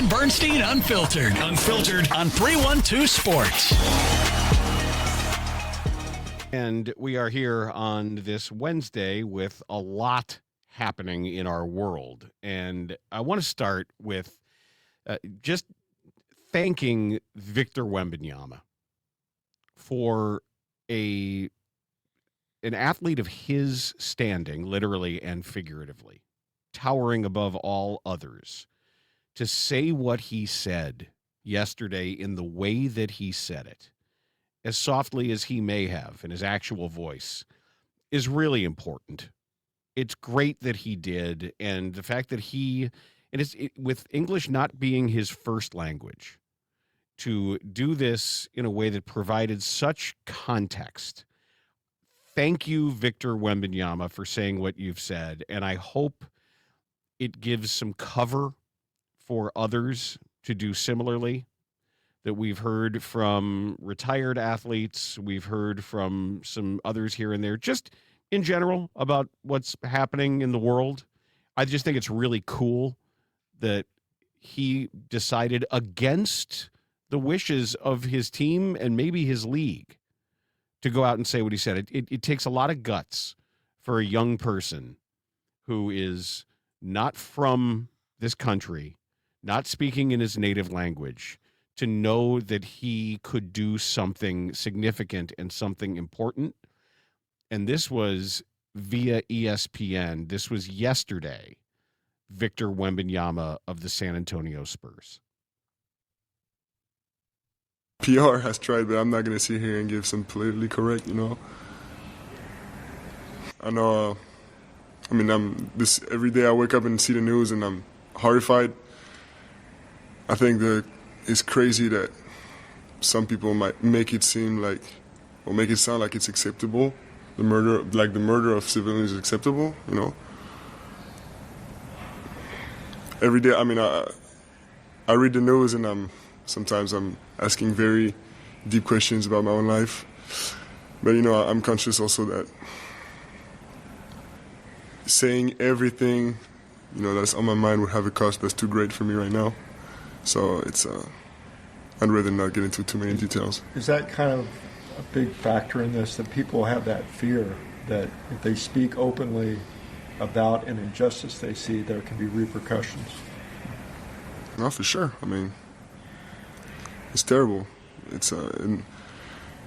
Dan Bernstein Unfiltered. Unfiltered on 312 Sports. And we are here on this Wednesday with a lot happening in our world. And I want to start with just thanking Victor Wembanyama for an athlete of his standing, literally and figuratively, towering above all others, to say what he said yesterday in the way that he said it, as softly as he may have in his actual voice, is really important. It's great that he did, and the fact that with English not being his first language, to do this in a way that provided such context. Thank you, Victor Wembanyama, for saying what you've said, and I hope it gives some cover for others to do similarly. That we've heard from retired athletes, we've heard from some others here and there, just in general about what's happening in the world. I just think it's really cool that he decided against the wishes of his team and maybe his league to go out and say what he said. It takes a lot of guts for a young person who is not from this country, not speaking in his native language, to know that he could do something significant and something important. And this was via ESPN. This was yesterday, Victor Wembanyama of the San Antonio Spurs. PR has tried, but I'm not going to sit here and give some politically correct, I know, every day I wake up and see the news and I'm horrified. I think that it's crazy that some people might make it sound like it's acceptable. The murder of civilians is acceptable, Every day, I read the news and sometimes I'm asking very deep questions about my own life. But, I'm conscious also that saying everything, that's on my mind would have a cost that's too great for me right now. So it's, I'd rather not get into too many details. Is that kind of a big factor in this, that people have that fear that if they speak openly about an injustice they see, there can be repercussions? No, for sure. It's terrible. It's, I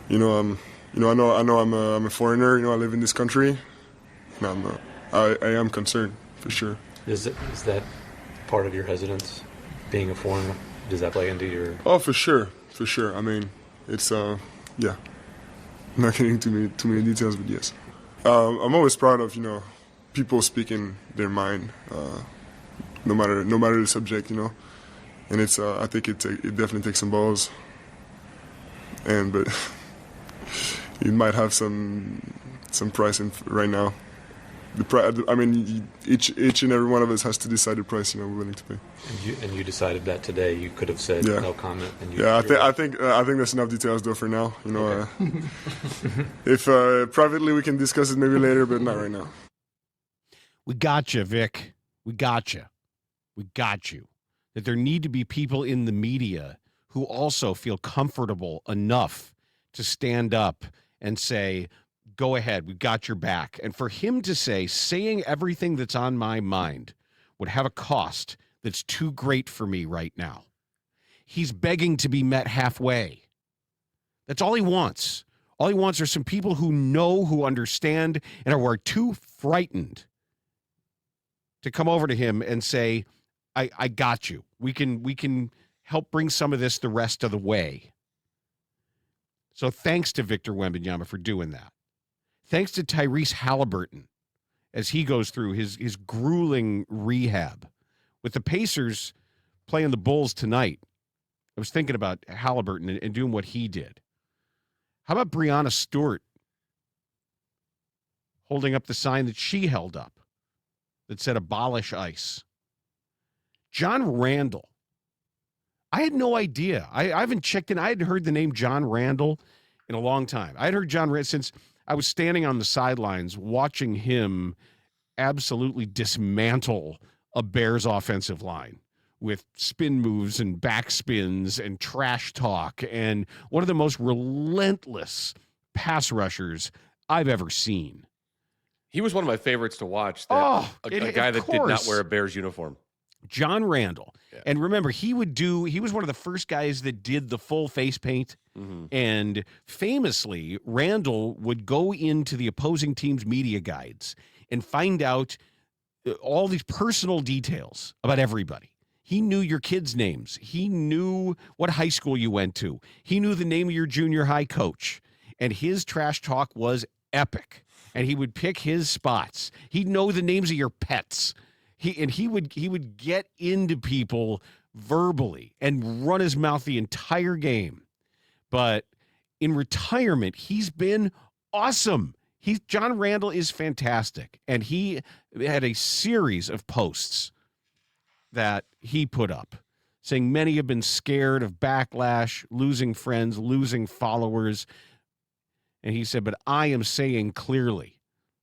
know I'm a foreigner. I live in this country, and I am concerned for sure. Is that part of your residence? Being a foreigner, does that play into your... Oh, for sure. It's, yeah. I'm not getting too many details, but yes. I'm always proud of, people speaking their mind, no matter the subject, And it's, I think it definitely takes some balls. But it might have some price right now. Each and every one of us has to decide the price we're willing to pay. And you decided that today. You could have said no comment. I think that's enough details though for now. Okay. If privately we can discuss it maybe later, but not right now. We got you, Vic. We got you. That there need to be people in the media who also feel comfortable enough to stand up and say, go ahead, we've got your back. And for him to say, saying everything that's on my mind would have a cost that's too great for me right now. He's begging to be met halfway. That's all he wants. All he wants are some people who know, who understand, and are too frightened to come over to him and say, I got you. We can help bring some of this the rest of the way. So thanks to Victor Wembanyama for doing that. Thanks to Tyrese Halliburton as he goes through his grueling rehab. With the Pacers playing the Bulls tonight, I was thinking about Halliburton and doing what he did. How about Breanna Stewart holding up the sign that she held up that said abolish ICE? John Randall. I had no idea. I haven't checked in. I hadn't heard the name John Randall in a long time. I had heard John Randall since I was standing on the sidelines watching him absolutely dismantle a Bears offensive line spin moves and backspins and trash talk, and one of the most relentless pass rushers I've ever seen. He was one of my favorites to watch. A guy that did not wear a Bears uniform. John Randall. Yeah. And remember, he was one of the first guys that did the full face paint. Mm-hmm. And famously, Randall would go into the opposing team's media guides and find out all these personal details about everybody. He knew your kids' names. He knew what high school you went to. He knew the name of your junior high coach. And his trash talk was epic. And he would pick his spots. He'd know the names of your pets. He would get into people verbally and run his mouth the entire game. But in retirement, he's been awesome. John Randall is fantastic. And he had a series of posts that he put up saying many have been scared of backlash, losing friends, losing followers. And he said, but I am saying clearly,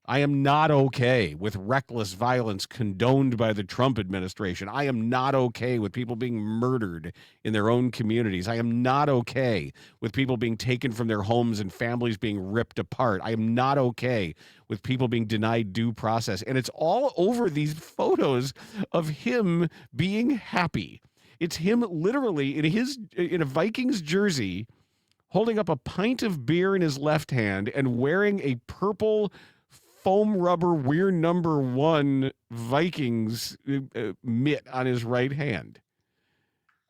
I am not okay with reckless violence condoned by the Trump administration. I am not okay with people being murdered in their own communities. I am not okay with people being taken from their homes and families being ripped apart. I am not okay with people being denied due process. And it's all over these photos of him being happy. It's him literally in a Vikings jersey, holding up a pint of beer in his left hand and wearing a purple foam rubber we're number 1 Vikings mitt on his right hand.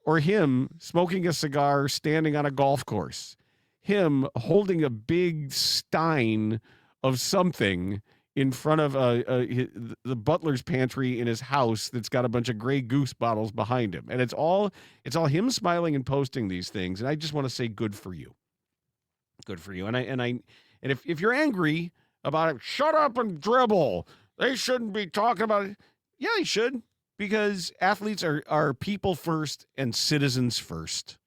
Or him smoking a cigar standing on a golf course. Him holding a big stein of something in front of the butler's pantry in his house that's got a bunch of Grey Goose bottles behind him. And it's all him smiling and posting these things. And I just want to say good for you. Good for you. And if you're angry about it, shut up and dribble. They shouldn't be talking about it. Yeah, they should, because athletes are people first and citizens first.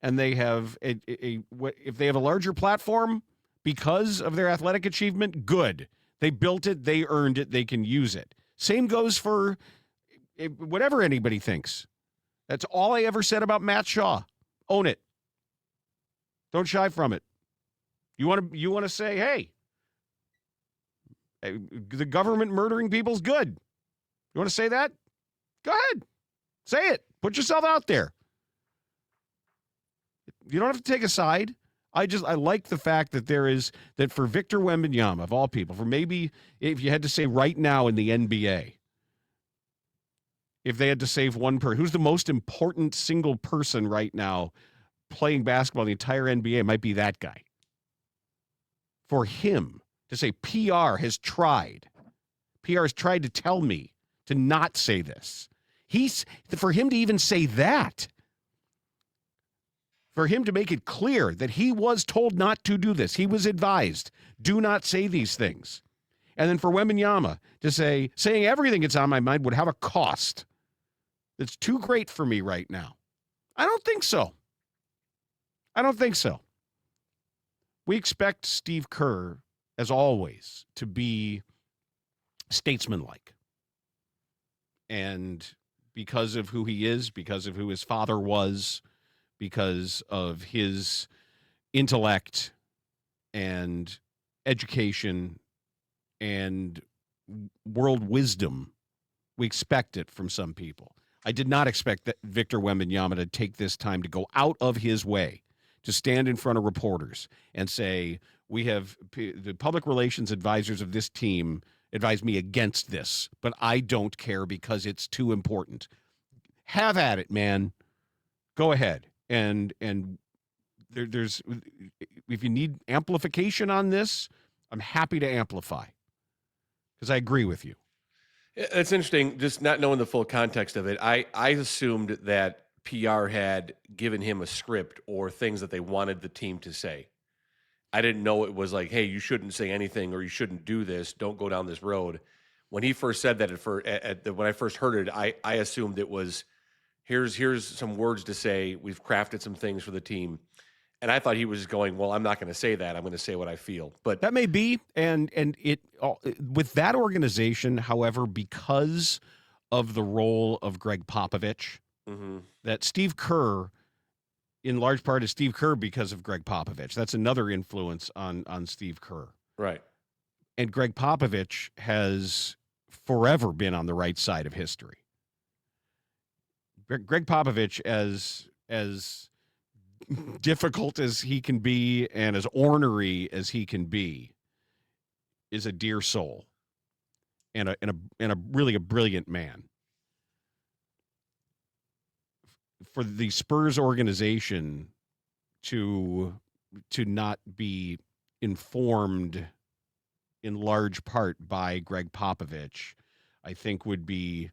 And they have if they have a larger platform because of their athletic achievement, good. They built it, they earned it, they can use it. Same goes for whatever anybody thinks. That's all I ever said about Matt Shaw. Own it. Don't shy from it. You want to say, hey, the government murdering people is good. You want to say that? Go ahead. Say it. Put yourself out there. You don't have to take a side. I like the fact that for Victor Wembanyama, of all people, for maybe if you had to say right now in the NBA, if they had to save one person, who's the most important single person right now playing basketball in the entire NBA, it might be that guy. For him to say PR has tried to tell me to not say this. For him to even say that, for him to make it clear that he was told not to do this, he was advised, do not say these things. And then for Wembanyama to saying everything that's on my mind would have a cost that's too great for me right now. I don't think so. We expect Steve Kerr, as always, to be statesmanlike. And because of who he is, because of who his father was, because of his intellect and education and world wisdom, we expect it from some people. I did not expect that Victor Wembanyama to take this time to go out of his way to stand in front of reporters and say, the public relations advisors of this team advised me against this, but I don't care because it's too important. Have at it, man. Go ahead. And there's if you need amplification on this, I'm happy to amplify because I agree with you. It's interesting, just not knowing the full context of it. I assumed that PR had given him a script or things that they wanted the team to say. I didn't know it was like, hey, you shouldn't say anything or you shouldn't do this. Don't go down this road. When he first said that, when I first heard it, I assumed it was, here's some words to say. We've crafted some things for the team. And I thought he was going, well, I'm not going to say that. I'm going to say what I feel. But that may be. And it with that organization, however, because of the role of Greg Popovich that Steve Kerr, in large part, is Steve Kerr because of Greg Popovich. That's another influence on Steve Kerr. Right. And Greg Popovich has forever been on the right side of history. Greg Popovich, as difficult as he can be and as ornery as he can be, is a dear soul and a really a brilliant man. For the Spurs organization to not be informed in large part by Greg Popovich, I think would be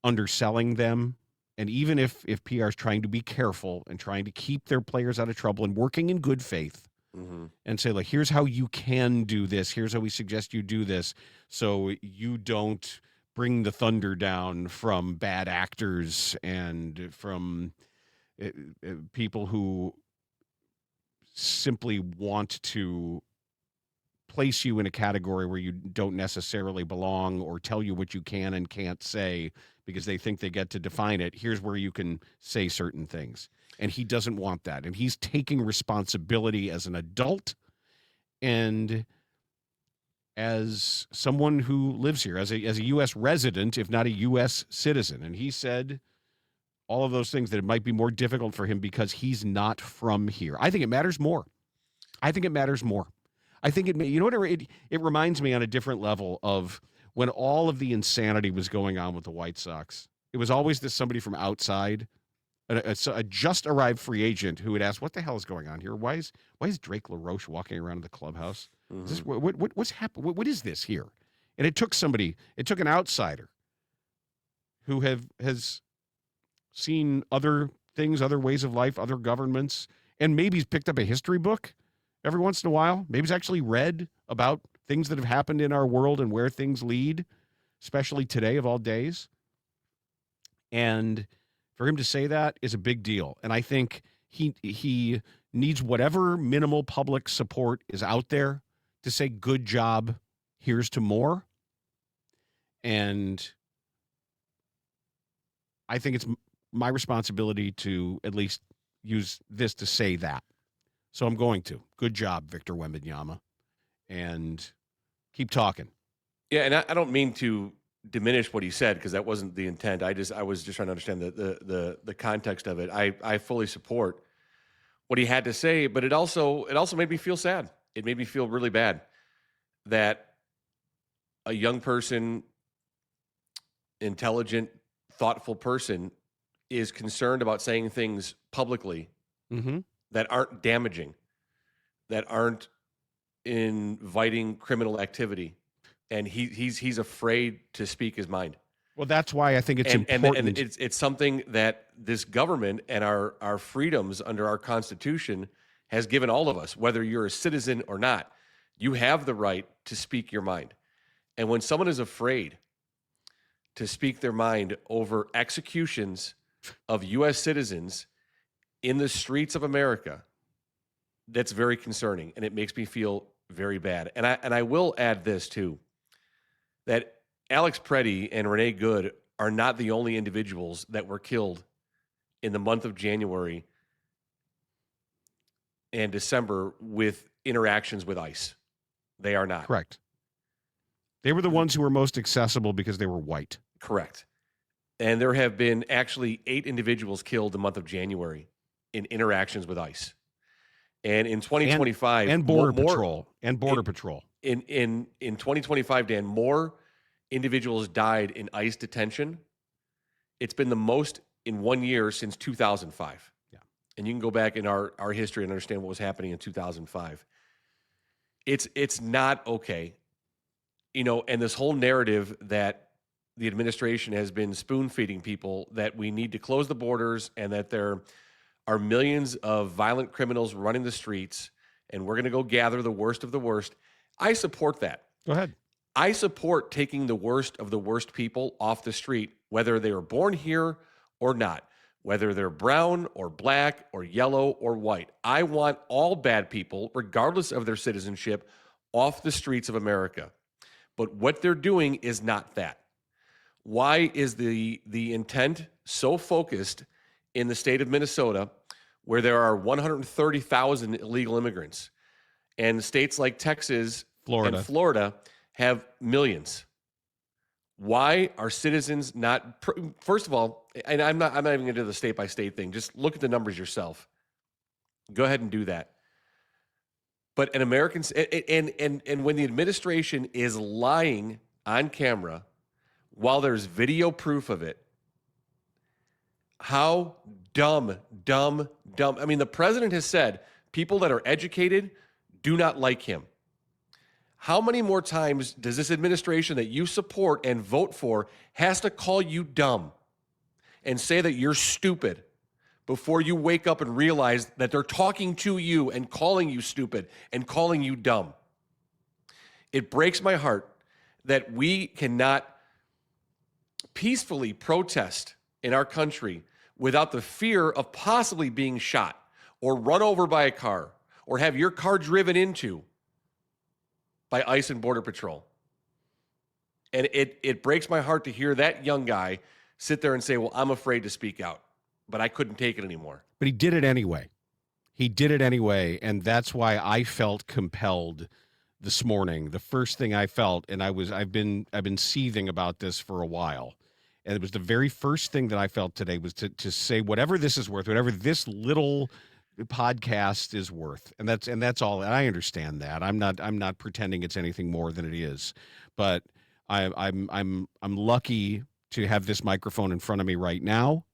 underselling them. And even if PR is trying to be careful and trying to keep their players out of trouble and working in good faith, and say, like, here's how you can do this, here's how we suggest you do this, so you don't bring the thunder down from bad actors and from people who simply want to place you in a category where you don't necessarily belong, or tell you what you can and can't say because they think they get to define it. Here's where you can say certain things. And he doesn't want that. And he's taking responsibility as an adult and as someone who lives here, as a U.S. resident, if not a U.S. citizen. And he said all of those things, that it might be more difficult for him because he's not from here. I think it matters more. I think it, you know what, it reminds me on a different level of when all of the insanity was going on with the White Sox. It was always this somebody from outside, a just arrived free agent who would ask, what the hell is going on here? Why is Drake LaRoche walking around in the clubhouse? Is this, what's happening? What is this here? And it took an outsider who has seen other things, other ways of life, other governments, and maybe he's picked up a history book every once in a while. Maybe he's actually read about things that have happened in our world and where things lead, especially today of all days. And for him to say that is a big deal. And I think he needs whatever minimal public support is out there to say, good job, here's to more. And I think it's my responsibility to at least use this to say that. So I'm going to. Good job, Victor Wembanyama. And keep talking. Yeah, and I don't mean to diminish what he said, because that wasn't the intent. I was just trying to understand the context of it. I fully support what he had to say, but it also made me feel sad. It made me feel really bad that a young person, intelligent, thoughtful person is concerned about saying things publicly that aren't damaging, that aren't inviting criminal activity, and he's afraid to speak his mind. Well, that's why I think it's important. And it's something that this government and our freedoms under our Constitution has given all of us, whether you're a citizen or not. You have the right to speak your mind. And when someone is afraid to speak their mind over executions of U.S. citizens in the streets of America, that's very concerning, and it makes me feel very bad. And I will add this too, that Alex Preddy and Renee Good are not the only individuals that were killed in the month of January and December with interactions with ICE. They are not. Correct. They were the ones who were most accessible because they were white. Correct. And there have been actually 8 individuals killed the month of January in interactions with ICE. And in 2025, and border patrol. In 2025, Dan, more individuals died in ICE detention. It's been the most in 1 year since 2005. Yeah. And you can go back in our history and understand what was happening in 2005. It's not okay. And this whole narrative that the administration has been spoon-feeding people, that we need to close the borders and that there are millions of violent criminals running the streets and we're going to go gather the worst of the worst. I support that. Go ahead. I support taking the worst of the worst people off the street, whether they were born here or not, whether they're brown or black or yellow or white. I want all bad people, regardless of their citizenship, off the streets of America. But what they're doing is not that. Why is the intent so focused in the state of Minnesota, where there are 130,000 illegal immigrants, and states like Texas and Florida have millions. Why are citizens not? First of all, and I'm not even going to do the state by state thing. Just look at the numbers yourself. Go ahead and do that. But an American, and when the administration is lying on camera, while there's video proof of it, how dumb. I mean, the president has said people that are educated do not like him. How many more times does this administration that you support and vote for has to call you dumb and say that you're stupid before you wake up and realize that they're talking to you and calling you stupid and calling you dumb? It breaks my heart that we cannot peacefully protest in our country without the fear of possibly being shot or run over by a car or have your car driven into by ICE and Border Patrol. And it breaks my heart to hear that young guy sit there and say, well, I'm afraid to speak out, but I couldn't take it anymore. But he did it anyway. And that's why I felt compelled this morning. The first thing I felt, and I've been seething about this for a while, and it was the very first thing that I felt today was to say whatever this is worth, whatever this little podcast is worth, and that's all. And I understand that. I'm not pretending it's anything more than it is, but I'm lucky to have this microphone in front of me right now,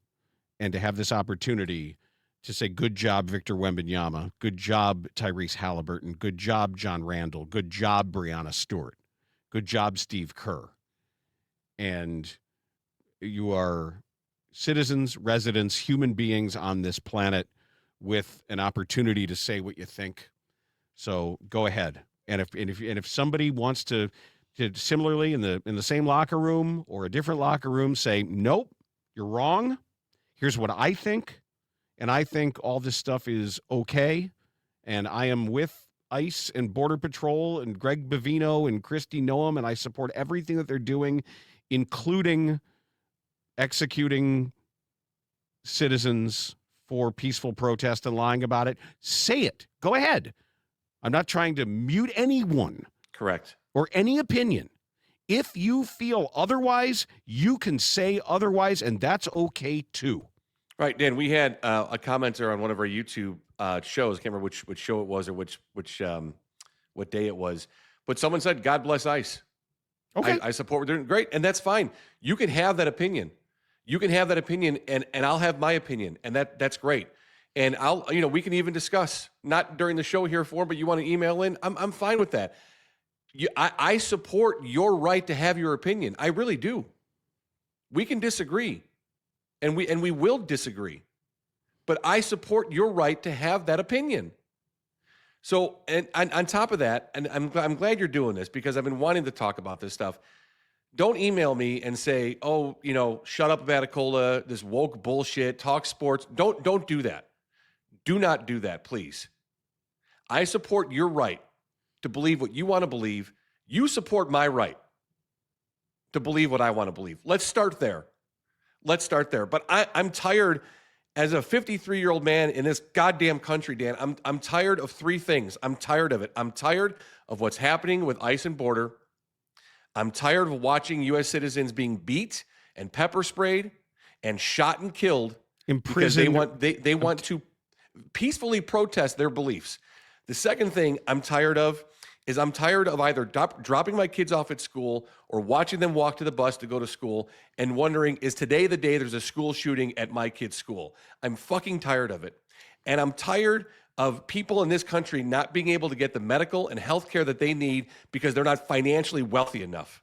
and to have this opportunity to say, good job, Victor Wembanyama. Good job, Tyrese Halliburton. Good job, John Randall. Good job, Breanna Stewart. Good job, Steve Kerr. And you are citizens, residents, human beings on this planet with an opportunity to say what you think. So go ahead. And if somebody wants to similarly in the same locker room or a different locker room say, nope, you're wrong. Here's what I think. And I think all this stuff is okay. And I am with ICE and Border Patrol and Greg Bavino and Christy Noam, and I support everything that they're doing, including executing citizens for peaceful protest and lying about it. Say it. Go ahead. I'm not trying to mute anyone. Correct. Or any opinion. If you feel otherwise, you can say otherwise, and that's okay too. Right, Dan, we had a commenter on one of our YouTube shows. I can't remember which show it was or what day it was. But someone said, God bless ICE. Okay. I support what they're doing. Great, and that's fine. You can have that opinion. You can have that opinion, and I'll have my opinion, and that's great. And we can even discuss, not during the show here but you want to email in, I'm fine with that. I support your right to have your opinion. I really do. We can disagree, and we will disagree, but I support your right to have that opinion. So, and on top of that, and I'm glad you're doing this because I've been wanting to talk about this stuff. Don't email me and say, oh, shut up, Vaticola, this woke bullshit, talk sports. Don't do that. Do not do that, please. I support your right to believe what you want to believe. You support my right to believe what I want to believe. Let's start there. But I'm tired as a 53-year-old man in this goddamn country, Dan. I'm tired of three things. I'm tired of it. I'm tired of what's happening with ICE and Border. I'm tired of watching U.S. citizens being beat and pepper sprayed and shot and killed because they want to peacefully protest their beliefs. The second thing I'm tired of is I'm tired of either dropping my kids off at school or watching them walk to the bus to go to school and wondering, is today the day there's a school shooting at my kid's school? I'm fucking tired of it. And I'm tired of people in this country not being able to get the medical and health care that they need because they're not financially wealthy enough.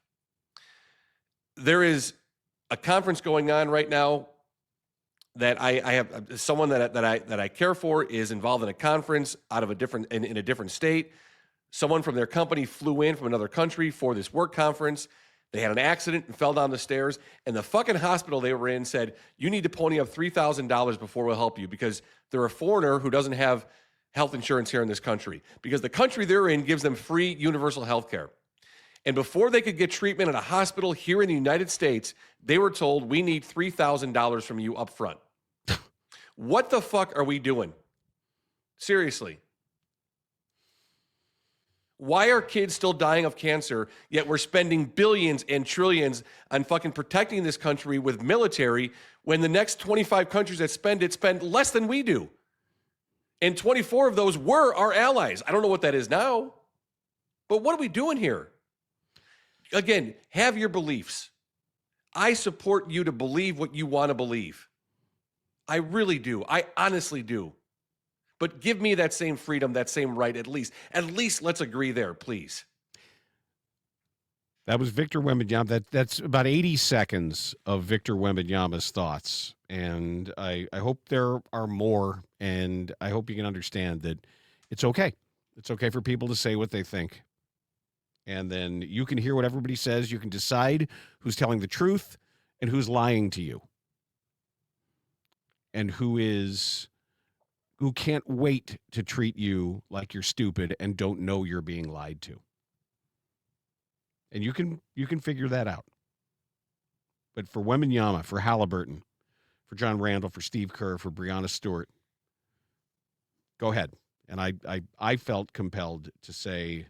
There is a conference going on right now that I have someone that I care for is involved in a conference out of in a different state. Someone from their company flew in from another country for this work conference. They had an accident and fell down the stairs, and the fucking hospital they were in said, you need to pony up $3,000 before we'll help you because they're a foreigner who doesn't have health insurance here in this country because the country they're in gives them free universal health care. And before they could get treatment at a hospital here in the United States, they were told, we need $3,000 from you up front. What the fuck are we doing? Seriously. Why are kids still dying of cancer, yet we're spending billions and trillions on fucking protecting this country with military when the next 25 countries that spend less than we do? And 24 of those were our allies. I don't know what that is now. But what are we doing here? Again, have your beliefs. I support you to believe what you want to believe. I really do. I honestly do. But give me that same freedom, that same right, at least. At least let's agree there, please. That was Victor Wembanyama. That's about 80 seconds of Victor Wembanyama's thoughts. And I hope there are more, and I hope you can understand that it's okay. It's okay for people to say what they think. And then you can hear what everybody says. You can decide who's telling the truth and who's lying to you. And who can't wait to treat you like you're stupid and don't know you're being lied to. And you can figure that out. But for Wembanyama, for Halliburton, for John Randall, for Steve Kerr, for Breonna Stewart, go ahead. And I felt compelled to say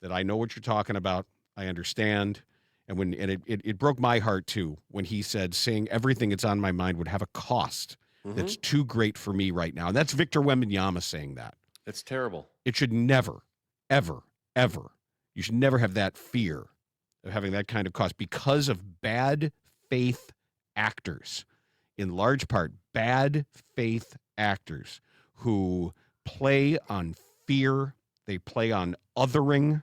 that I know what you're talking about. I understand. And it broke my heart too when he said saying everything that's on my mind would have a cost. That's too great for me right now. And that's Victor Wembanyama saying that. It's terrible. It should never, ever, ever. You should never have that fear of having that kind of cost because of bad faith actors. In large part, bad faith actors who play on fear. They play on othering.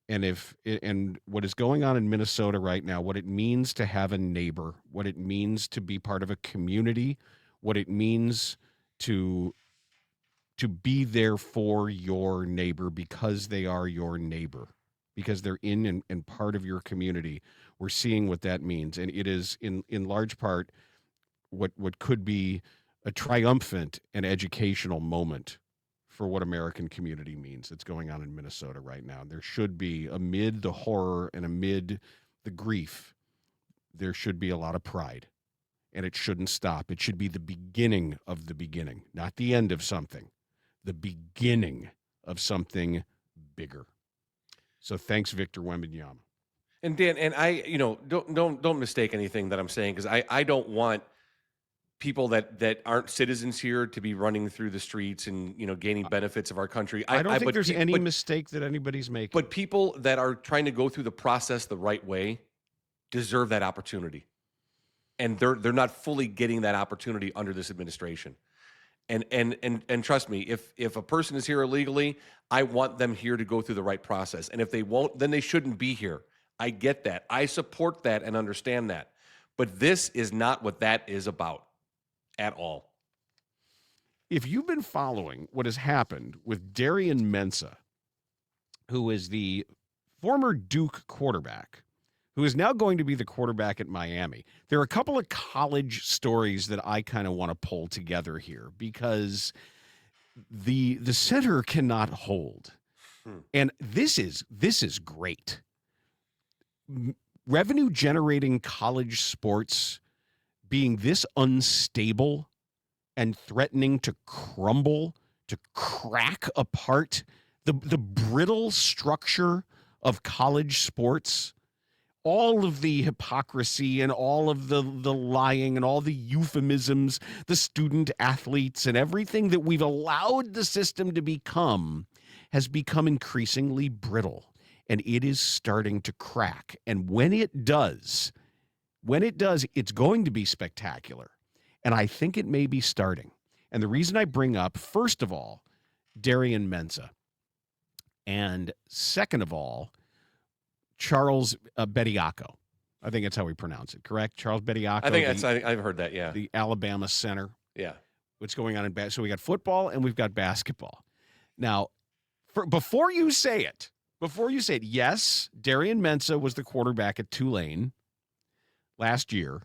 And what is going on in Minnesota right now, what it means to have a neighbor, what it means to be part of a community, what it means to be there for your neighbor because they are your neighbor, because they're in and part of your community. We're seeing what that means. And it is in large part what could be a triumphant and educational moment for what American community means that's going on in Minnesota right now. There should be, amid the horror and amid the grief, there should be a lot of pride. And it shouldn't stop. It should be the beginning of the beginning, not the end of something, the beginning of something bigger. So thanks, Victor Wembanyama. And Dan, and I, don't mistake anything that I'm saying, because I don't want people that aren't citizens here to be running through the streets and gaining benefits of our country. I don't think there's any mistake that anybody's making. But people that are trying to go through the process the right way deserve that opportunity, and they're not fully getting that opportunity under this administration. And trust me, if a person is here illegally, I want them here to go through the right process. And if they won't, then they shouldn't be here. I get that. I support that and understand that. But this is not what that is about. At all. If you've been following what has happened with Darian Mensah, who is the former Duke quarterback, who is now going to be the quarterback at Miami, there are a couple of college stories that I kind of want to pull together here because the center cannot hold. And this is great. Revenue generating college sports being this unstable and threatening to crumble, to crack apart, the brittle structure of college sports, all of the hypocrisy and all of the lying and all the euphemisms, the student athletes and everything that we've allowed the system to become has become increasingly brittle, and it is starting to crack. And when it does, it's going to be spectacular. And I think it may be starting. And the reason I bring up, first of all, Darian Mensah, and second of all, Charles Bediako. I think that's how we pronounce it, correct? Charles Bediako. I think I've heard that, yeah. The Alabama center. Yeah. What's going on in so we got football and we've got basketball. Now, before you say it, yes, Darian Mensah was the quarterback at Tulane last year,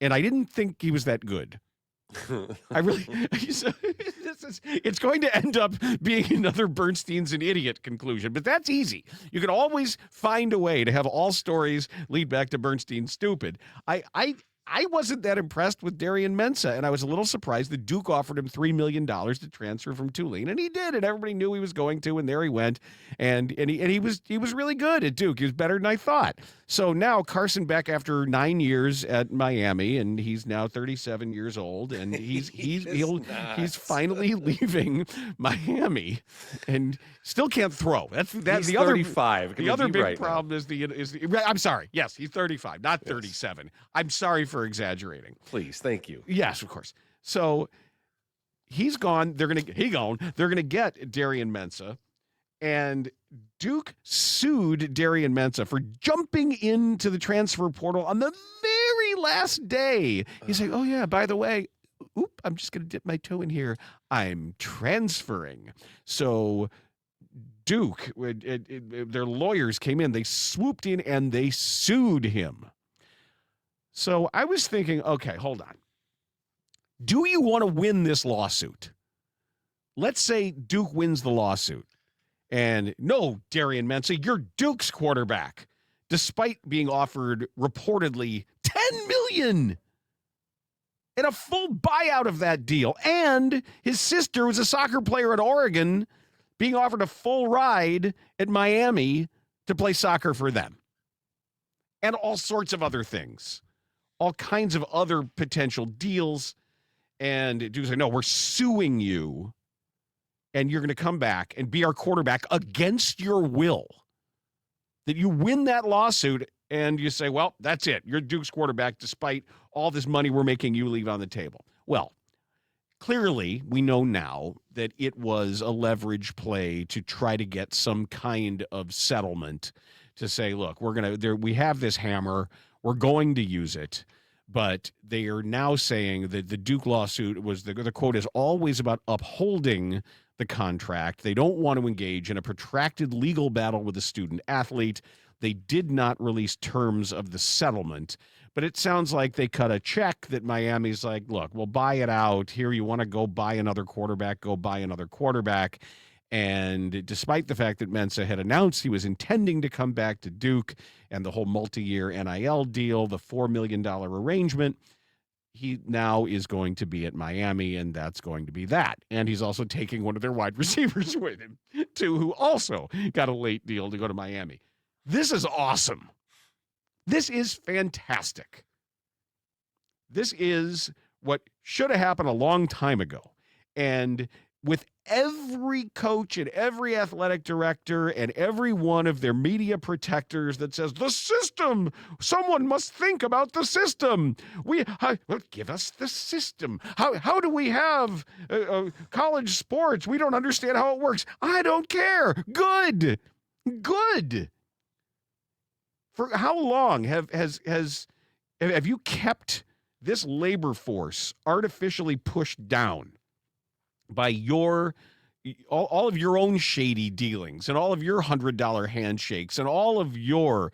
and I didn't think he was that good. I really, it's going to end up being another Bernstein's an idiot conclusion, but that's easy. You can always find a way to have all stories lead back to Bernstein's stupid. I wasn't that impressed with Darian Mensah, and I was a little surprised that Duke offered him $3 million to transfer from Tulane, and he did, and everybody knew he was going to, and there he went, and he was really good at Duke. He was better than I thought. So now Carson Beck, after 9 years at Miami, and he's now 37 years old, and he's finally leaving Miami, and still can't throw. That's he's the other 35. The other big right problem is the. I'm sorry. Yes, he's 35, not 37. Yes. I'm sorry for exaggerating. Please, thank you. Yes, of course. So he's gone. They're gonna get Darian Mensah, and Duke sued Darian Mensah for jumping into the transfer portal on the very last day. He's like, "Oh yeah, by the way, I'm just gonna dip my toe in here. I'm transferring." So Duke, their lawyers came in. They swooped in and they sued him. So I was thinking, okay, hold on. Do you want to win this lawsuit? Let's say Duke wins the lawsuit. And no, Darian Mensah, you're Duke's quarterback, despite being offered reportedly $10 million and a full buyout of that deal. And his sister was a soccer player at Oregon, being offered a full ride at Miami to play soccer for them. And all sorts of other things. All kinds of other potential deals. And Duke's like, no, we're suing you. And you're going to come back and be our quarterback against your will. That you win that lawsuit and you say, well, that's it. You're Duke's quarterback despite all this money we're making you leave on the table. Well, clearly, we know now that it was a leverage play to try to get some kind of settlement to say, look, we have this hammer. We're going to use it. But they are now saying that the Duke lawsuit was, the quote is always about upholding the contract. They don't want to engage in a protracted legal battle with a student athlete. They did not release terms of the settlement. But it sounds like they cut a check that Miami's like, look, we'll buy it out. Here, you want to go buy another quarterback, go buy another quarterback. And despite the fact that Mensah had announced he was intending to come back to Duke and the whole multi-year NIL deal, the $4 million arrangement, he now is going to be at Miami, and that's going to be that. And he's also taking one of their wide receivers with him, too, who also got a late deal to go to Miami. This is awesome. This is fantastic. This is what should have happened a long time ago. And with every coach and every athletic director and every one of their media protectors that says, the system, someone must think about the system. Give us the system. How do we have college sports? We don't understand how it works. I don't care. Good. For how long have you kept this labor force artificially pushed down by all of your own shady dealings and all of your $100 handshakes and all of your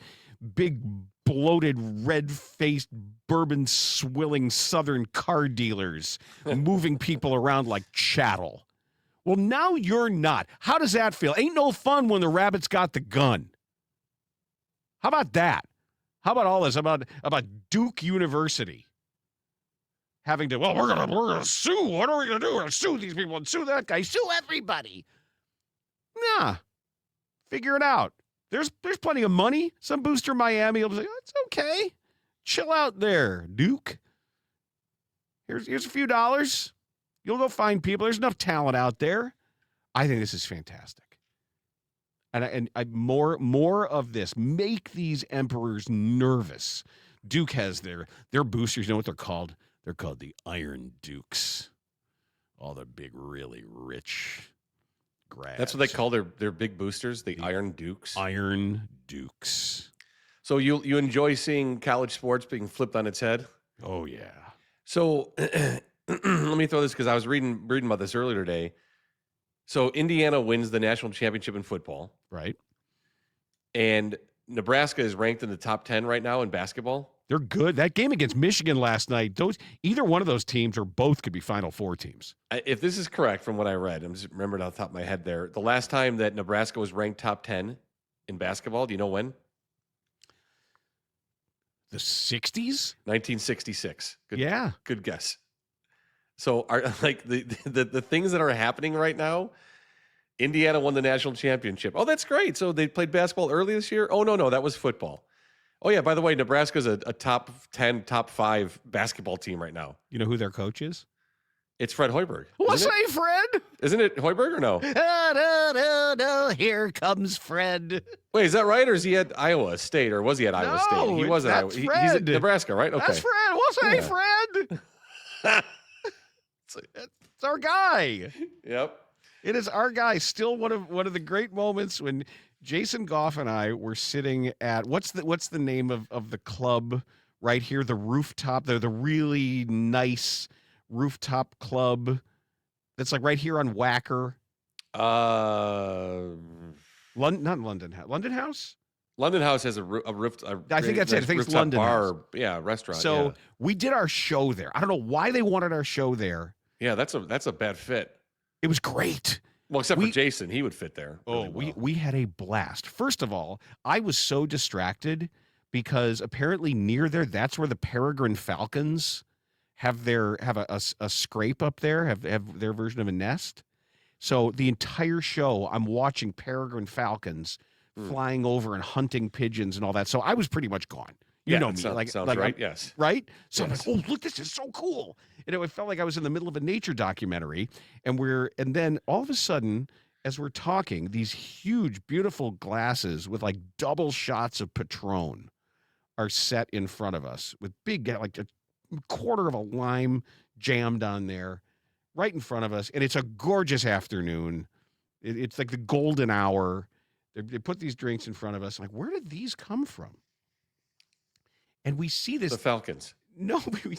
big bloated red-faced bourbon-swilling southern car dealers moving people around like chattel? Well, now you're not. How does that feel? Ain't no fun when the rabbit's got the gun. How about that? How about all this about Duke University? Having to, we're gonna sue. What are we gonna do? We're gonna sue these people and sue that guy, sue everybody. Nah, figure it out. There's plenty of money. Some booster Miami will be like, it's okay. Chill out there, Duke. Here's a few dollars. You'll go find people. There's enough talent out there. I think this is fantastic. And more of this. Make these emperors nervous. Duke has their boosters. You know what they're called? They're called the Iron Dukes. All the big, really rich grads. That's what they call their big boosters, the Iron Dukes. Iron Dukes. So you enjoy seeing college sports being flipped on its head? Oh, yeah. So let me throw this because I was reading about this earlier today. So Indiana wins the national championship in football. Right. And Nebraska is ranked in the top 10 right now in basketball. They're good. That game against Michigan last night, either one of those teams or both could be Final Four teams. If this is correct from what I read, I'm just remembering off the top of my head there. The last time that Nebraska was ranked top 10 in basketball, do you know when? The 60s? 1966. Yeah. Good guess. So are like the things that are happening right now, Indiana won the national championship. Oh, that's great. So they played basketball early this year? Oh, no, that was football. Oh, yeah, by the way, Nebraska's a top 10, top 5 basketball team right now. You know who their coach is? It's Fred Hoiberg. What's say, Fred? Isn't it Hoiberg or no? No, here comes Fred. Wait, is that right? Or is he at Iowa State? Or was he at Iowa State? He was at Iowa. He's at Nebraska, right? Okay. That's Fred. What's say, Fred? It's our guy. Yep. It is our guy. Still one of the great moments when Jason Goff and I were sitting at what's the name of the club right here? The rooftop. They're the really nice rooftop club that's like right here on Wacker. Not London House. London House? London House has a roof. I think that's it. I think it's London bar, House. Yeah, restaurant. So we did our show there. I don't know why they wanted our show there. Yeah, that's a bad fit. It was great. Well, except for Jason, he would fit there. Really well. We had a blast. First of all, I was so distracted because apparently near there, that's where the Peregrine Falcons have a scrape up there, have their version of a nest. So the entire show, I'm watching Peregrine Falcons flying over and hunting pigeons and all that. So I was pretty much gone. You know me. Sounds right. Yes. Right? So yes. I'm like, oh, look, this is so cool. And it felt like I was in the middle of a nature documentary. And then all of a sudden, as we're talking, these huge, beautiful glasses with like double shots of Patron are set in front of us with big, like a quarter of a lime jammed on there right in front of us. And it's a gorgeous afternoon. It's like the golden hour. They put these drinks in front of us. I'm like, where did these come from? And we see this. The Falcons. No, we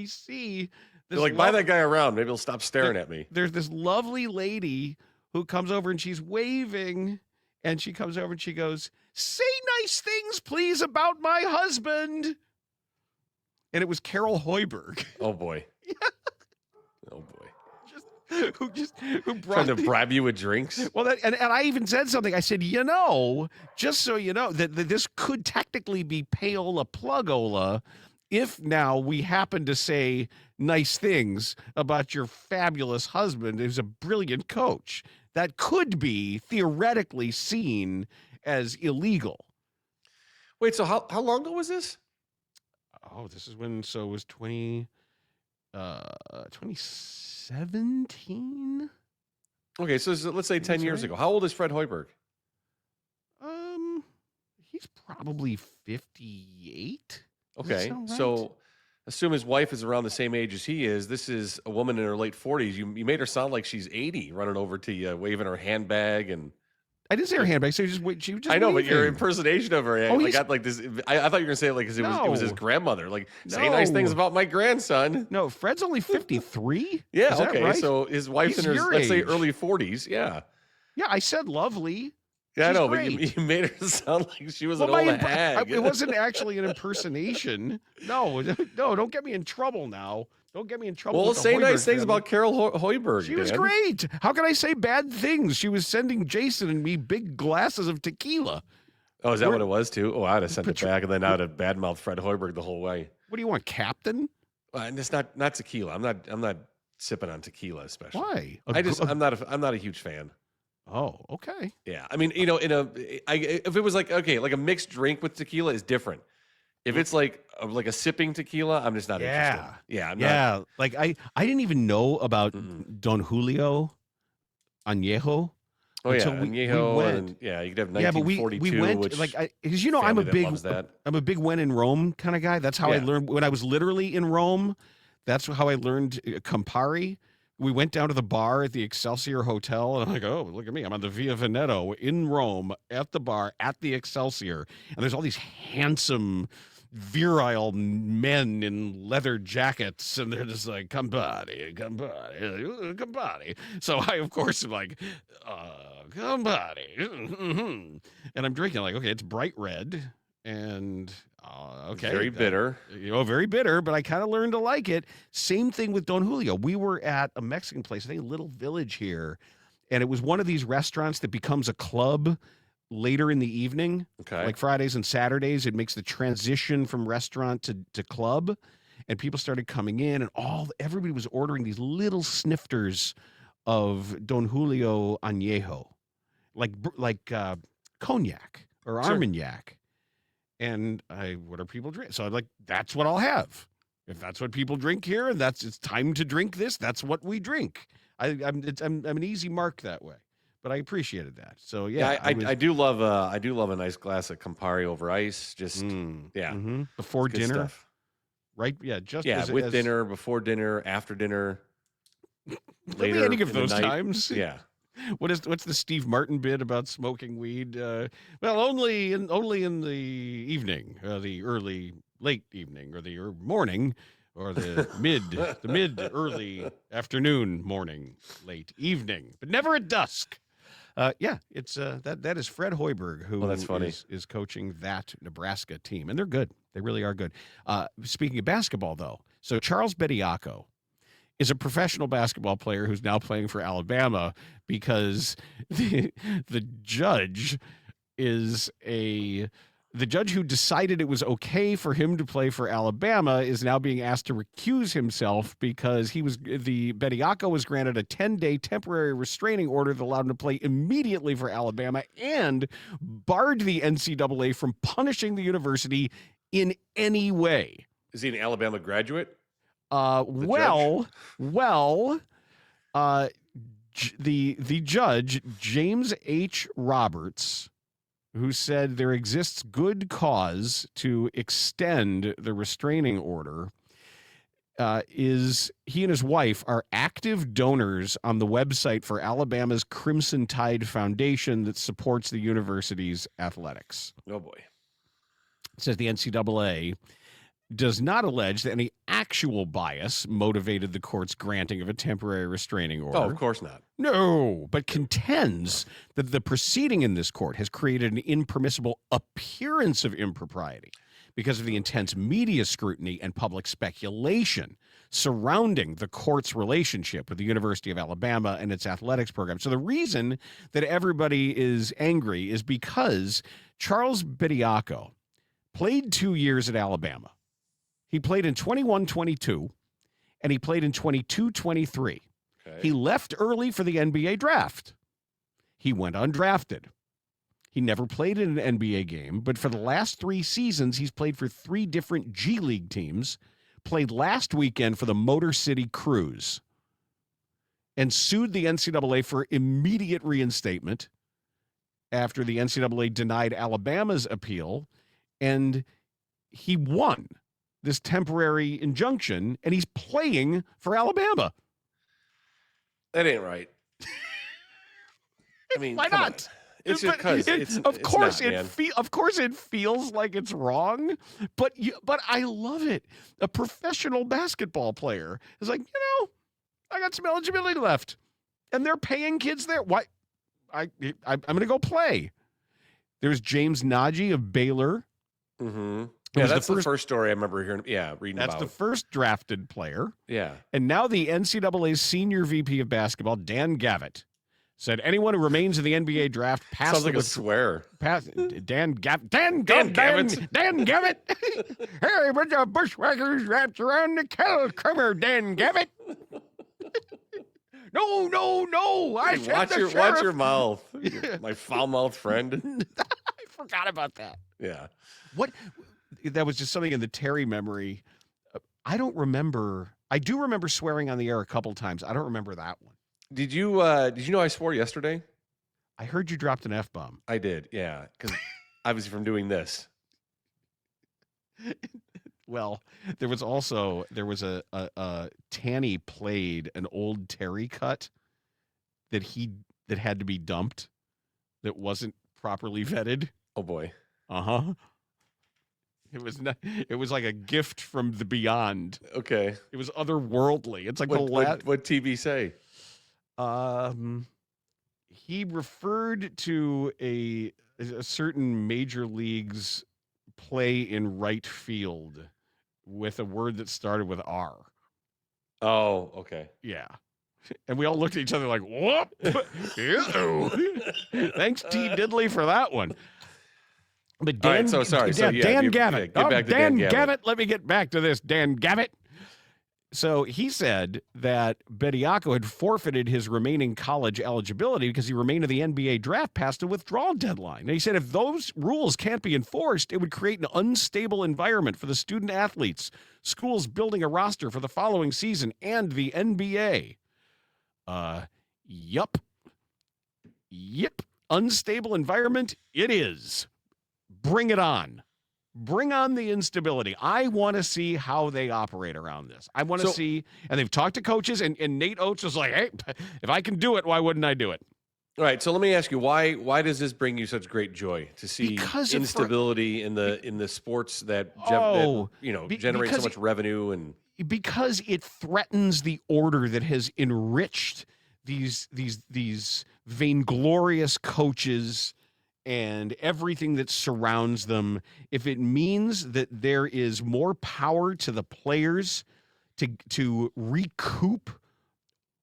see this. They're like, buy that guy around. Maybe he'll stop staring at me. There's this lovely lady who comes over and she's waving. And she comes over and she goes, say nice things, please, about my husband. And it was Carol Hoiberg. Oh, boy. Yeah. Oh, boy. Who brought trying to bribe you with drinks. Well, and I even said something. I said, just so you know, that this could technically be payola plugola if now we happen to say nice things about your fabulous husband who's a brilliant coach. That could be theoretically seen as illegal. Wait, so how long ago was this? Oh, this is when, so it was 2017. Okay, so let's say 10 years ago. How old is Fred Hoiberg? He's probably 58. Okay, right? So assume his wife is around the same age as he is. This is a woman in her late 40s. You made her sound like she's 80, running over to you, waving her handbag and. I didn't say her handbag. So she was just. I know, waving. but your impersonation of her. Got like this. I thought you were gonna say it like because it was his grandmother. Like say nice things about my grandson. No, Fred's only 53. Yeah. Is that okay. right? So his wife's in her let's say early 40s. Yeah. Yeah, I said lovely. Yeah, She's I know, great. but you made her sound like she was an old hag. It wasn't actually an impersonation. No, don't get me in trouble now. Don't get me in trouble. Well, say nice things about Carol Hoiberg. She was great. How can I say bad things? She was sending Jason and me big glasses of tequila. Oh, is that what it was too? Oh, I'd have sent it back, and then I'd have badmouthed Fred Hoiberg the whole way. What do you want, Captain? And it's not tequila. I'm not sipping on tequila, especially. Why? I'm not a huge fan. Oh, okay. Yeah, I mean, if it was like a mixed drink with tequila is different. If it's like a sipping tequila, I'm just not interested. Yeah, I'm not. Like I didn't even know about Don Julio Añejo. Oh yeah, Añejo, and you could have 1942. Yeah, but we went which like because I'm a big when in Rome kind of guy. That's how I learned when I was literally in Rome. That's how I learned Campari. We went down to the bar at the Excelsior Hotel, and I'm like, oh, look at me. I'm on the Via Veneto in Rome at the bar at the Excelsior. And there's all these handsome virile men in leather jackets, and they're just like, come body, come body, come body. So I, of course, am like, come body. And I'm drinking like, okay, it's bright red, and okay. Very bitter. Very bitter, but I kind of learned to like it. Same thing with Don Julio. We were at a Mexican place, I think a little village here, and it was one of these restaurants that becomes a club later in the evening, Okay. like Fridays and Saturdays. It makes the transition from restaurant to club, and people started coming in, and everybody was ordering these little snifters of Don Julio Añejo, like cognac or Sure. Armagnac. And what are people drink? So I'm like, that's what I'll have. If that's what people drink here, and it's time to drink this, that's what we drink. I'm an easy mark that way. But I appreciated that. So yeah, I do love a nice glass of Campari over ice. Just before good dinner, stuff. right? Yeah, just with dinner, before dinner, after dinner, later the ending of in the those night. times. Yeah, What's the Steve Martin bit about smoking weed? Well, only in the evening, the late evening, or the morning, or the mid early afternoon, morning, late evening, but never at dusk. It's that is Fred Hoiberg, who that's funny. is coaching that Nebraska team, and they're good. They really are good. Speaking of basketball, though, so Charles Bediako is a professional basketball player who's now playing for Alabama because the judge the judge who decided it was okay for him to play for Alabama is now being asked to recuse himself because Bediako was granted a 10-day temporary restraining order that allowed him to play immediately for Alabama and barred the NCAA from punishing the university in any way. is he an Alabama graduate? The judge, James H. Roberts, who said there exists good cause to extend the restraining order, he and his wife are active donors on the website for Alabama's Crimson Tide Foundation that supports the university's athletics. Oh boy. It says the NCAA does not allege that any actual bias motivated the court's granting of a temporary restraining order. Oh, of course not. No, but contends that the proceeding in this court has created an impermissible appearance of impropriety because of the intense media scrutiny and public speculation surrounding the court's relationship with the University of Alabama and its athletics program. So the reason that everybody is angry is because Charles Bediako played 2 years at Alabama. He played in 21-22, and he played in 22-23. Okay. He left early for the NBA draft. He went undrafted. He never played in an NBA game, but for the last 3 seasons, he's played for 3 different G League teams, played last weekend for the Motor City Cruise, and sued the NCAA for immediate reinstatement after the NCAA denied Alabama's appeal, and he won this temporary injunction, and he's playing for Alabama. That ain't right. I mean, Why come not? on. It's just because Of course it feels like it's wrong, but I love it. A professional basketball player is like, I got some eligibility left, and they're paying kids there. Why? I'm going to go play. There's James Nagy of Baylor. Mm-hmm. Yeah, that's the first story I remember hearing. Yeah, reading That's about. the first drafted player. Yeah. And now the NCAA's senior VP of basketball, Dan Gavitt, said anyone who remains in the NBA draft past Sounds like a swear. Dan Gavitt. Dan Gavitt. Hey, bunch of bushwhackers wrapped around the kettle. Come here, Dan Gavitt. No. Watch your mouth. My foul-mouthed friend. I forgot about that. Yeah. What? That was just something in the Terry memory. I don't remember. I do remember swearing on the air a couple times. I don't remember that one. Did you know I swore yesterday? I heard you dropped an F-bomb. I did, yeah, because obviously from doing this. Well, there was a Tanny played an old Terry cut that had to be dumped that wasn't properly vetted. Oh boy. Uh-huh. It was not, it was like a gift from the beyond. Okay. It was otherworldly. It's like What TV say? He referred to a certain major league's play in right field with a word that started with R. Oh, okay. Yeah. And we all looked at each other like, whoop. Ew. Thanks, T. Diddley, for that one. But Dan, All right, so sorry. Dan, Dan Gavitt. Get back to Dan Gavitt. Gavitt. Let me get back to this, Dan Gavitt. So he said that Bediako had forfeited his remaining college eligibility because he remained in the NBA draft past a withdrawal deadline. And he said if those rules can't be enforced, it would create an unstable environment for the student athletes, schools building a roster for the following season, and the NBA. Yup. Unstable environment, it is. Bring it on. Bring on the instability. I want to see how they operate around this. I want to see, and they've talked to coaches, and Nate Oates was like, hey, if I can do it, why wouldn't I do it? All right, so let me ask you, why does this bring you such great joy to see instability in the sports that generate so much revenue? And because it threatens the order that has enriched these vainglorious coaches and everything that surrounds them. If it means that there is more power to the players to recoup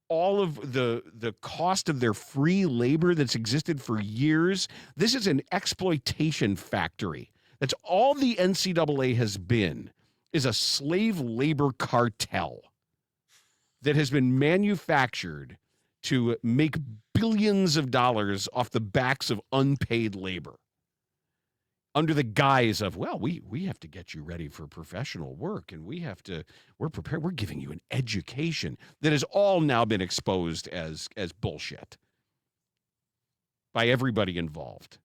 all of the cost of their free labor that's existed for years, this is an exploitation factory. That's all the NCAA has been, is a slave labor cartel that has been manufactured to make billions of dollars off the backs of unpaid labor under the guise of, well, we have to get you ready for professional work, and we're prepared. We're giving you an education that has all now been exposed as bullshit by everybody involved.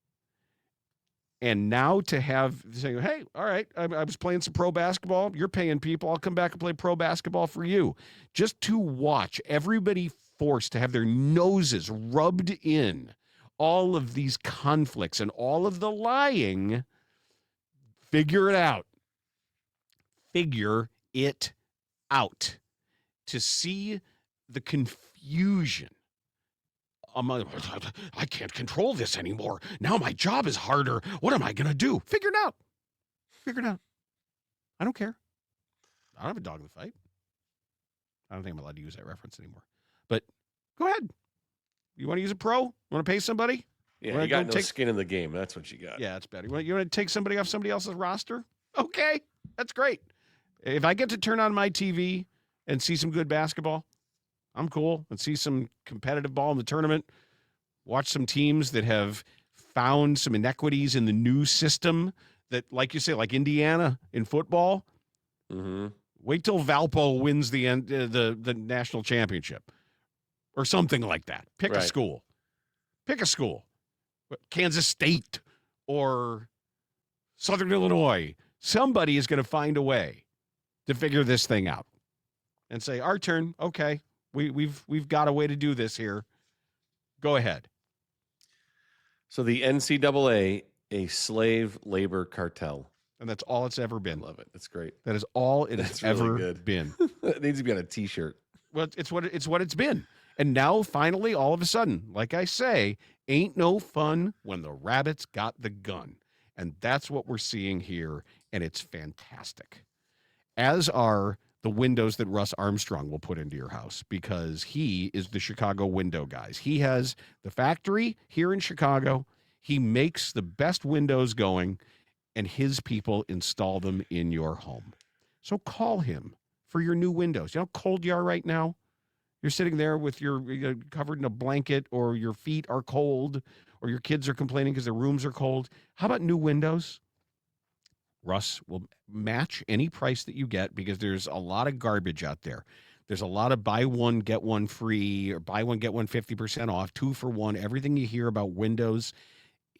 And now to have saying, hey, all right, I was playing some pro basketball. You're paying people. I'll come back and play pro basketball for you. Just to watch everybody forced to have their noses rubbed in all of these conflicts and all of the lying. Figure it out. Figure it out. To see the confusion. I can't control this anymore. Now my job is harder. What am I going to do? Figure it out. Figure it out. I don't care. I don't have a dog in the fight. I don't think I'm allowed to use that reference anymore. But go ahead. You want to use a pro? You want to pay somebody? Yeah, you got no skin in the game. That's what you got. Yeah, that's better. You want to take somebody off somebody else's roster? Okay, that's great. If I get to turn on my TV and see some good basketball, I'm cool. And see some competitive ball in the tournament, watch some teams that have found some inequities in the new system that, like you say, like Indiana in football. Mm-hmm. Wait till Valpo wins the national championship or something like that. Pick a school. Pick a school. Kansas State or Southern Illinois. Somebody is going to find a way to figure this thing out and say, our turn. Okay. We've got a way to do this here. Go ahead. So the NCAA, a slave labor cartel. And that's all it's ever been. Love it. That's great. That is all it has ever been. It needs to be on a T-shirt. Well, it's what it's been. And now, finally, all of a sudden, like I say, ain't no fun when the rabbits got the gun. And that's what we're seeing here, and it's fantastic. As are the windows that Russ Armstrong will put into your house, because he is the Chicago window guys. He has the factory here in Chicago. He makes the best windows going, and his people install them in your home. So call him for your new windows. You know how cold you are right now? You're sitting there with your covered in a blanket, or your feet are cold, or your kids are complaining because their rooms are cold. How about new windows? Russ will match any price that you get, because there's a lot of garbage out there. There's a lot of buy one, get one free, or buy one, get one 50% off, 2 for 1, everything you hear about windows.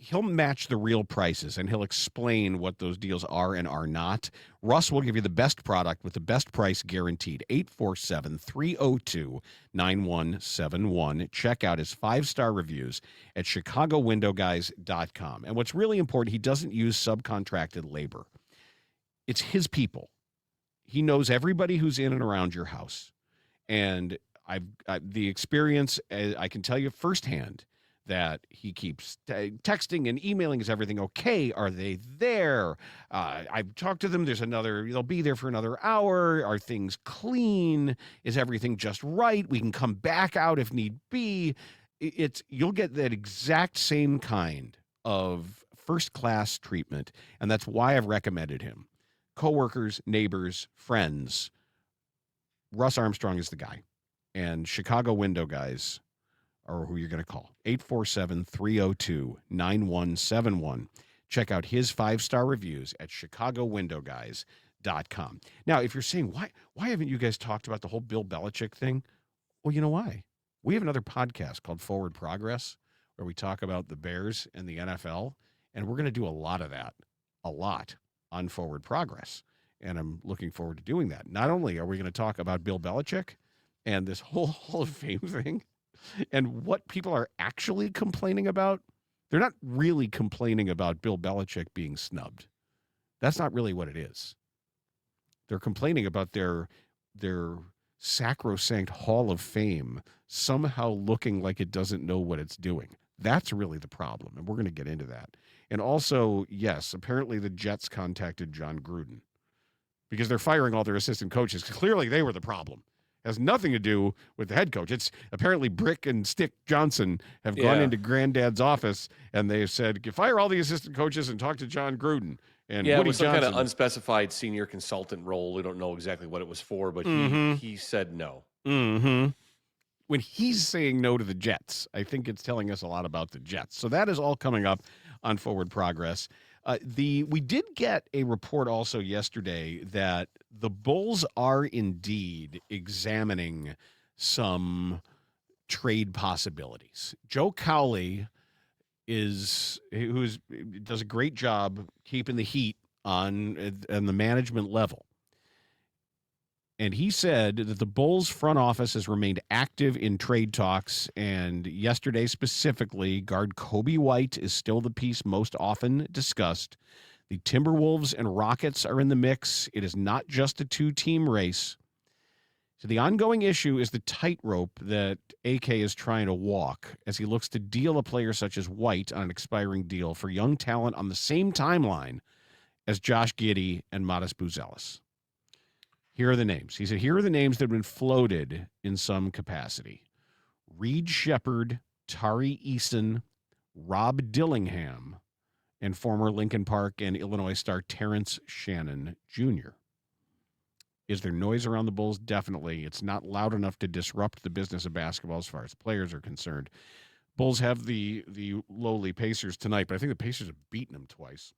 He'll match the real prices, and he'll explain what those deals are and are not. Russ will give you the best product with the best price guaranteed. 847-302-9171. Check out his 5-star reviews at chicagowindowguys.com. And what's really important, he doesn't use subcontracted labor. it's his people. He knows everybody who's in and around your house. And the experience, I can tell you firsthand that he keeps texting and emailing. Is everything okay? Are they there? I've talked to them. They'll be there for another hour. Are things clean? Is everything just right? We can come back out if need be. You'll get that exact same kind of first-class treatment. And that's why I've recommended him. Coworkers, neighbors, friends. Russ Armstrong is the guy. And Chicago Window Guys are who you're going to call. 847-302-9171. Check out his 5-star reviews at chicagowindowguys.com. Now, if you're saying, why haven't you guys talked about the whole Bill Belichick thing? Well, you know why? We have another podcast called Forward Progress where we talk about the Bears and the NFL, and we're going to do a lot of that, on Forward Progress. And I'm looking forward to doing that. Not only are we going to talk about Bill Belichick and this whole Hall of Fame thing and what people are actually complaining about. They're not really complaining about Bill Belichick being snubbed. That's not really what it is. They're complaining about their sacrosanct Hall of Fame somehow looking like it doesn't know what it's doing. That's really the problem, and we're going to get into that. And also, yes, apparently the Jets contacted John Gruden because they're firing all their assistant coaches. Clearly, they were the problem. It has nothing to do with the head coach. It's apparently Brick and Stick Johnson have gone into Granddad's office, and they've said, fire all the assistant coaches and talk to John Gruden. And Woody it was some Johnson, kind of unspecified senior consultant role. We don't know exactly what it was for, but he said no. Mm-hmm. When he's saying no to the Jets, I think it's telling us a lot about the Jets. So that is all coming up on Forward Progress. We did get a report also yesterday that the Bulls are indeed examining some trade possibilities. Joe Cowley does a great job keeping the heat on the management level. And he said that the Bulls front office has remained active in trade talks. And yesterday specifically, guard Kobe White is still the piece most often discussed. The Timberwolves and Rockets are in the mix. It is not just a 2-team race. So the ongoing issue is the tightrope that AK is trying to walk as he looks to deal a player such as White on an expiring deal for young talent on the same timeline as Josh Giddey and Modest Buzelis. Here are the names. He said, here are the names that have been floated in some capacity. Reed Shepherd, Tari Eason, Rob Dillingham, and former Lincoln Park and Illinois star Terrence Shannon Jr. Is there noise around the Bulls? Definitely. It's not loud enough to disrupt the business of basketball as far as players are concerned. Bulls have the lowly Pacers tonight, but I think the Pacers have beaten them twice.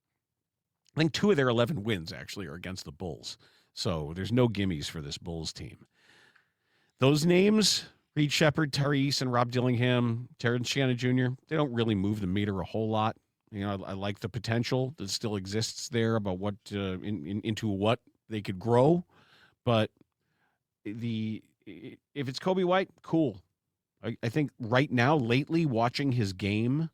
I think 2 of their 11 wins actually are against the Bulls. So there's no gimmies for this Bulls team. Those names, Reed Shepherd, Tari Eason, Rob Dillingham, Terrence Shannon Jr., they don't really move the meter a whole lot. You know, I like the potential that still exists there about what into what they could grow. But if it's Kobe White, cool. I think right now, lately, watching his game,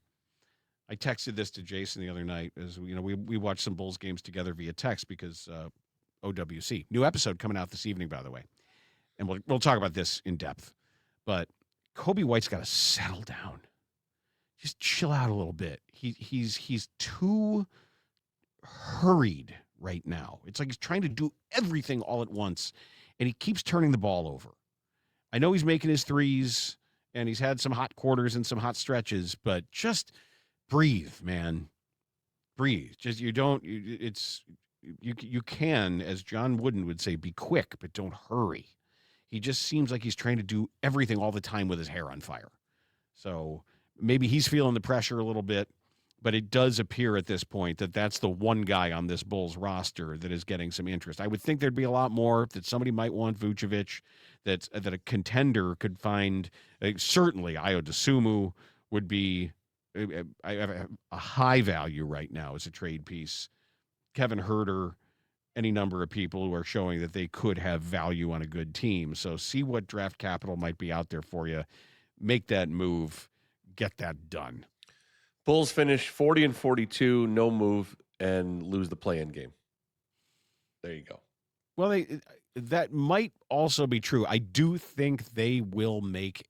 I texted this to Jason the other night as we watched some Bulls games together via text because OWC. New episode coming out this evening, by the way. And we'll talk about this in depth. But Kobe White's got to settle down. Just chill out a little bit. He's too hurried right now. It's like he's trying to do everything all at once, and he keeps turning the ball over. I know he's making his threes, and he's had some hot quarters and some hot stretches, but just breathe, man. Breathe. Just you can, as John Wooden would say, be quick, but don't hurry. He just seems like he's trying to do everything all the time with his hair on fire. So maybe he's feeling the pressure a little bit, but it does appear at this point that that's the one guy on this Bulls roster that is getting some interest. I would think there'd be a lot more, that somebody might want Vucevic, that a contender could find. Certainly, Ayo Dosunmu would be a high value right now as a trade piece. Kevin Huerter, any number of people who are showing that they could have value on a good team. So see what draft capital might be out there for you. Make that move. Get that done. Bulls finish 40-42, no move, and lose the play-in game. There you go. Well, that might also be true. I do think they will make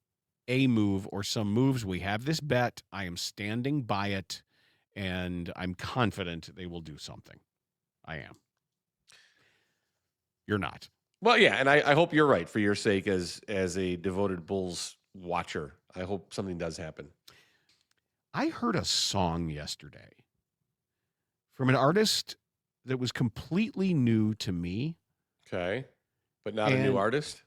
a move or some moves. We have this bet. I am standing by it, and I'm confident they will do something. I am. You're not. Well, yeah, and I hope you're right for your sake as a devoted Bulls watcher. I hope something does happen. I heard a song yesterday from an artist that was completely new to me. Okay. But not a new artist?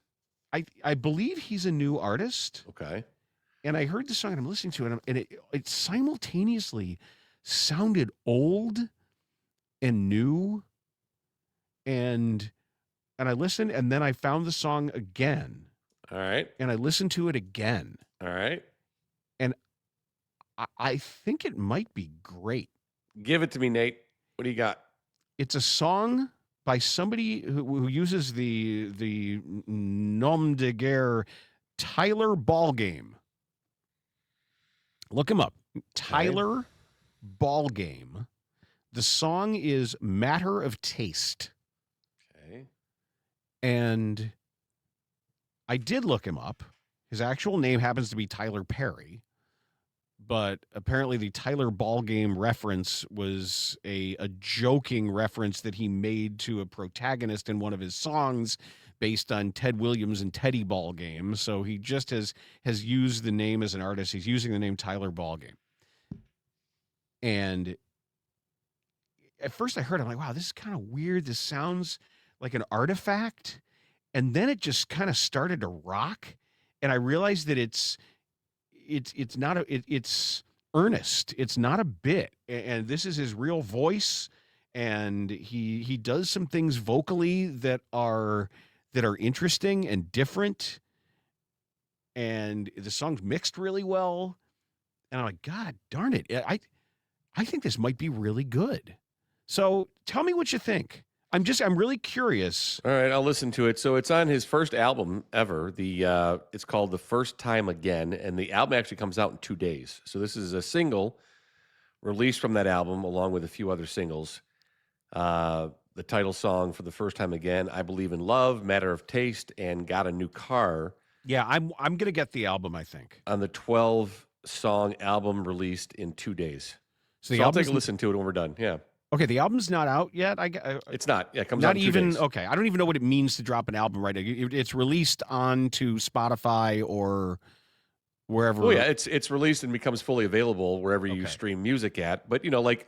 I believe he's a new artist. Okay. And I heard the song and I'm listening to it, and it simultaneously sounded old and new. And I listened, and then I found the song again. All right. And I listened to it again. All right. And I think it might be great. Give it to me, Nate. What do you got? It's a song by somebody who uses the nom de guerre Tyler Ballgame. Look him up. Tyler Ballgame. The song is Matter of Taste. Okay. And I did look him up. His actual name happens to be Tyler Perry. But apparently the Tyler Ballgame reference was a joking reference that he made to a protagonist in one of his songs based on Ted Williams and Teddy Ballgame. So he just has used the name as an artist. He's using the name Tyler Ballgame. And at first I heard it, I'm like, wow, this is kind of weird. This sounds like an artifact. And then it just kind of started to rock. And I realized that it's earnest. It's not a bit. And this is his real voice. And he does some things vocally that are interesting and different. And the song's mixed really well. And I'm like, God darn it. I think this might be really good. So tell me what you think. I'm really curious. All right, I'll listen to it. So it's on his first album ever. It's called The First Time Again, and the album actually comes out in 2 days. So this is a single released from that album along with a few other singles. The title song for The First Time Again, I Believe in Love, Matter of Taste, and Got a New Car. Yeah, I'm going to get the album, I think. On the 12-song album released in 2 days. So I'll take a listen to it when we're done. Yeah. Okay, the album's not out yet. It's not. Yeah, it comes not out in 2 even days. Okay. I don't even know what it means to drop an album right now. It's released onto Spotify or wherever. Oh yeah, it's released and becomes fully available wherever you stream music at. But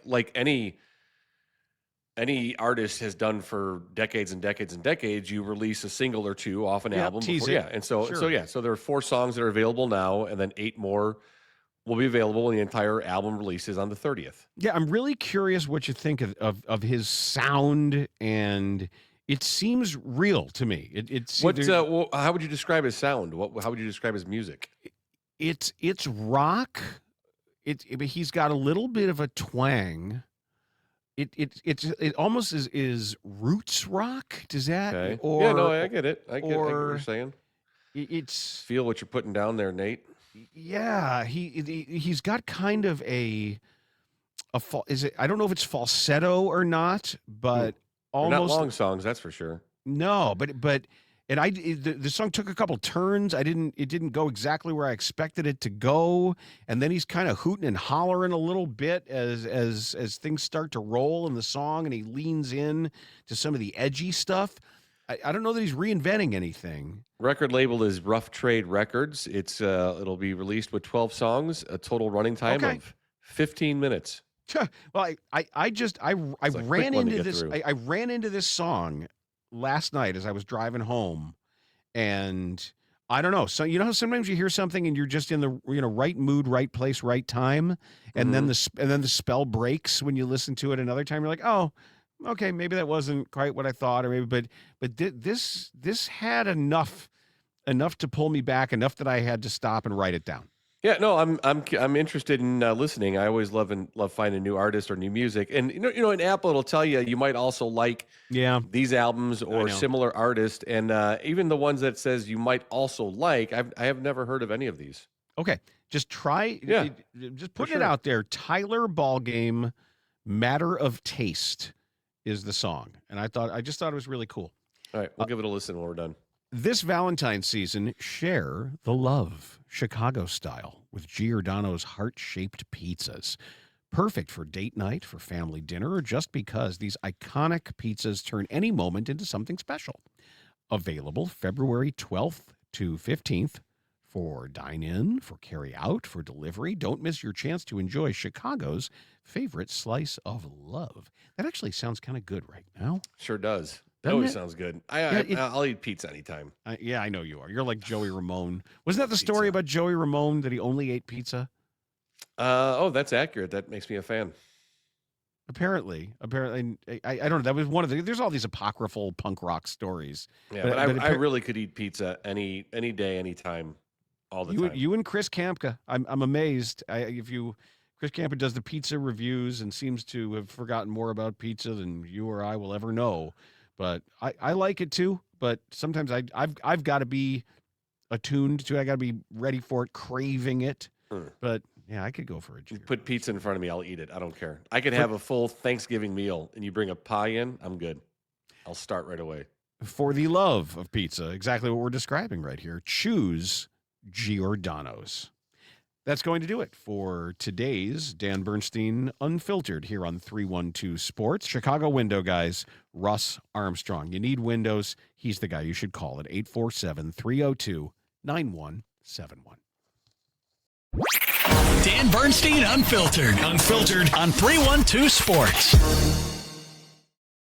like any artist has done for decades and decades and decades, you release a single or two off an album. Tease it. And so there are 4 songs that are available now, and then 8 more will be available when the entire album releases on the 30th. Yeah, I'm really curious what you think of his sound, and it seems real to me. How would you describe his sound? How would you describe his music? It's rock. He's got a little bit of a twang. It almost is roots rock. Does that? Okay. Or, yeah, no, I get it. I get what you're saying. It's feel what you're putting down there, Nate. Yeah, he's got kind of a is it? I don't know if it's falsetto or not, but almost not long songs. That's for sure. No, but the song took a couple turns. It didn't go exactly where I expected it to go, and then he's kind of hooting and hollering a little bit as things start to roll in the song, and he leans in to some of the edgy stuff. I don't know that he's reinventing anything. Record label is Rough Trade Records. It'll be released with 12 songs, a total running time of 15 minutes. Well, I ran into this. I ran into this song last night as I was driving home, and I don't know. So how sometimes you hear something and you're just in the right mood, right place, right time, and then the spell breaks when you listen to it another time. You're like, oh. Okay, maybe that wasn't quite what I thought, or maybe, but this had enough to pull me back, enough that I had to stop and write it down. Yeah, no, I'm interested in listening. I always love finding new artists or new music, and in Apple it'll tell you might also like these albums or similar artists, and even the ones that says you might also like. I have never heard of any of these. Okay, just try. Yeah, just putting it out there. Tyler Ballgame, Matter of Taste. is the song. And I just thought it was really cool. All right, we'll give it a listen when we're done. This Valentine's season, share the love, Chicago style, with Giordano's heart-shaped pizzas. Perfect for date night, for family dinner, or just because these iconic pizzas turn any moment into something special. Available February 12th to 15th for dine-in, for carry-out, for delivery. Don't miss your chance to enjoy Chicago's favorite slice of love. That actually sounds kind of good right now. Sure does. That Doesn't always it? sounds good. Yeah, I'll eat pizza anytime. Yeah, I know you are. You're like Joey Ramone. Wasn't that the Pizza. story about Joey Ramone that he only ate pizza? Oh, that's accurate. That makes me a fan. Apparently, I don't know. That was one of the. There's all these apocryphal punk rock stories. Yeah, but I really could eat pizza any day, anytime, all the time. You and Chris Kampka. I'm amazed. Chris Kampka does the pizza reviews and seems to have forgotten more about pizza than you or I will ever know. But I like it too. But sometimes I've got to be attuned to it. I got to be ready for it, craving it. But yeah, I could go for it. You put pizza in front of me, I'll eat it. I don't care. I could have a full Thanksgiving meal, and you bring a pie in, I'm good. I'll start right away. For the love of pizza, exactly what we're describing right here. Choose Giordano's. That's going to do it for today's Dan Bernstein Unfiltered here on 312 Sports. Chicago window guys, Russ Armstrong. You need windows. He's the guy you should call at 847-302-9171. Dan Bernstein Unfiltered on 312 Sports.